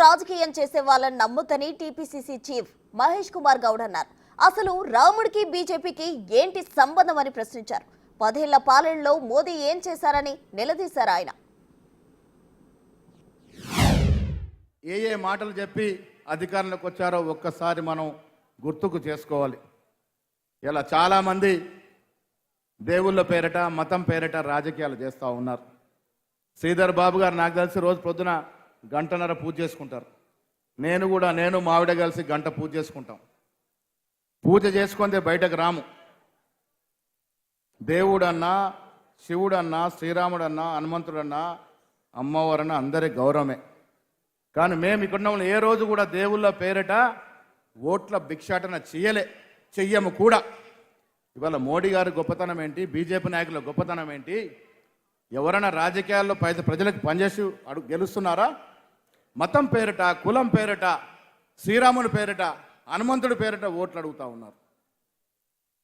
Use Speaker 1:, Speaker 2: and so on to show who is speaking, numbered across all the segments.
Speaker 1: రాజకీయం చేసే వాళ్ళని నమ్ముతని టీపీసీసీ చీఫ్ మహేష్ కుమార్ గౌడ్ అన్నారు. అసలు రాముడికి బీజేపీకి ఏంటి సంబంధం అని ప్రశ్నించారు. 10 ఏళ్ల పాలనలో మోదీ ఏం చేశారని నిలదీశారు ఆయన.
Speaker 2: ఏ మాటలు చెప్పి అధికారంలోకి వచ్చారో ఒక్కసారి మనం గుర్తుకు చేసుకోవాలి. ఇలా చాలామంది దేవుళ్ళ పేరిట మతం పేరిట రాజకీయాలు చేస్తూ ఉన్నారు. శ్రీధర్ బాబు గారు నాకు తెలిసి రోజు పొద్దున గంటన్నర పూజ చేసుకుంటారు. నేను మావిడ కలిసి గంట పూజ చేసుకుంటాం. పూజ చేసుకుంటే బయటకు రాము. దేవుడన్నా శివుడన్నా శ్రీరాముడన్నా హనుమంతుడన్నా అమ్మవారన్నా అందరి గౌరవమే. కానీ మేము ఇక్కడ ఏ రోజు కూడా దేవుళ్ళ పేరిట ఓట్ల భిక్షాటన చెయ్యము కూడా. ఇవాళ మోడీ గారి గొప్పతనం ఏంటి, బీజేపీ నాయకుల గొప్పతనం ఏంటి? ఎవరైనా రాజకీయాల్లో ప్రజలకు పనిచేసి గెలుస్తున్నారా? మతం పేరిట కులం పేరిట శ్రీరాముని పేరిట హనుమంతుడి పేరిట ఓట్లు అడుగుతూ ఉన్నారు.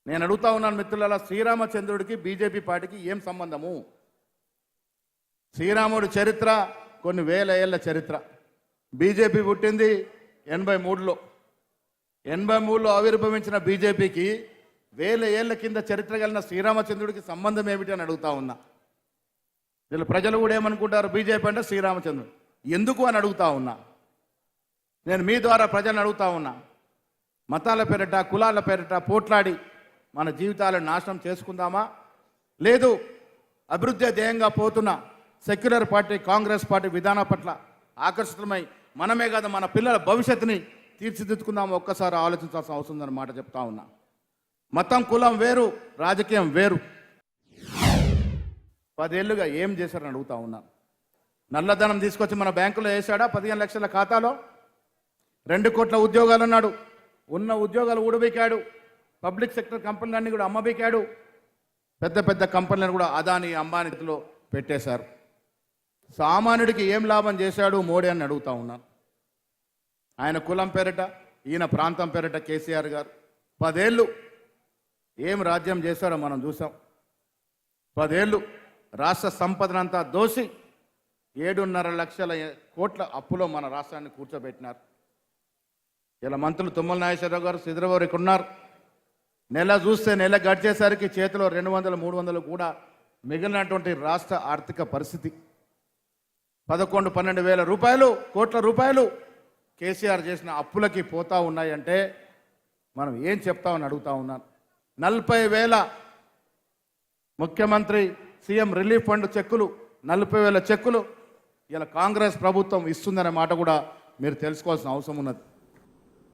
Speaker 2: నేను అడుగుతా ఉన్నాను మిత్రుల, శ్రీరామచంద్రుడికి బీజేపీ పార్టీకి ఏం సంబంధము? శ్రీరాముడి చరిత్ర కొన్ని వేల ఏళ్ల చరిత్ర. బీజేపీ పుట్టింది 83లో. 83లో ఆవిర్భవించిన బీజేపీకి వేల ఏళ్ల కింద చరిత్ర కలిగిన శ్రీరామచంద్రుడికి సంబంధం ఏమిటి అని అడుగుతా ఉన్నా. వీళ్ళు ప్రజలు కూడా ఏమనుకుంటారు, బీజేపీ అంటే శ్రీరామచంద్రుడు ఎందుకు అని అడుగుతా ఉన్నా. నేను మీ ద్వారా ప్రజలను అడుగుతా ఉన్నా. మతాల పేరిట కులాల పేరిట పోట్లాడి మన జీవితాలను నాశనం చేసుకుందామా? లేదు, అభివృద్ధి ధ్యేయంగా పోతున్న సెక్యులర్ పార్టీ కాంగ్రెస్ పార్టీ విధానం పట్ల ఆకర్షితమై మనమే కాదు మన పిల్లల భవిష్యత్తుని తీర్చిదిద్దుకుందామా? ఒక్కసారి ఆలోచించాల్సిన అవసరం ఉందన్న మాట చెప్తా ఉన్నా. మతం కులం వేరు, రాజకీయం వేరు. 10 ఏళ్ళుగా ఏం చేశారని అడుగుతా ఉన్నా. నల్లధనం తీసుకొచ్చి మన బ్యాంకులో వేశాడా? 15 లక్షల ఖాతాలో 2 కోట్ల ఉద్యోగాలు అన్నాడు. ఉన్న ఉద్యోగాలు ఊడబీకాడు. పబ్లిక్ సెక్టర్ కంపెనీలన్నీ కూడా అమ్మబీకాడు. పెద్ద పెద్ద కంపెనీలను కూడా అదాని అంబానీలో పెట్టేశారు. సామాన్యుడికి ఏం లాభం చేశాడు మోడీ అని అడుగుతా ఉన్నాను. ఆయన కులం పేరిట ఈయన ప్రాంతం పేరిట కేసీఆర్ గారు 10 ఏళ్ళు ఏం రాజ్యం చేశాడో మనం చూసాం. 10 ఏళ్ళు రాష్ట్ర సంపదనంతా దోసి 7.5 లక్షల కోట్ల అప్పులో మన రాష్ట్రాన్ని కూర్చోబెట్టినారు. ఇలా మంత్రులు తుమ్మల నాగేశ్వరరావు గారు శ్రీధరబాబు ఇక్కడ ఉన్నారు. నెల చూస్తే నెల గడిచేసరికి చేతిలో 200-300 కూడా మిగిలినటువంటి రాష్ట్ర ఆర్థిక పరిస్థితి 11-12 వేల కోట్ల రూపాయలు కేసీఆర్ చేసిన అప్పులకి పోతా ఉన్నాయంటే మనం ఏం చెప్తామని అడుగుతా ఉన్నాను. 40,000 ముఖ్యమంత్రి సీఎం రిలీఫ్ ఫండ్ చెక్కులు 40,000 చెక్కులు ఇలా కాంగ్రెస్ ప్రభుత్వం ఇస్తుందనే మాట కూడా మీరు తెలుసుకోవాల్సిన అవసరం ఉన్నది.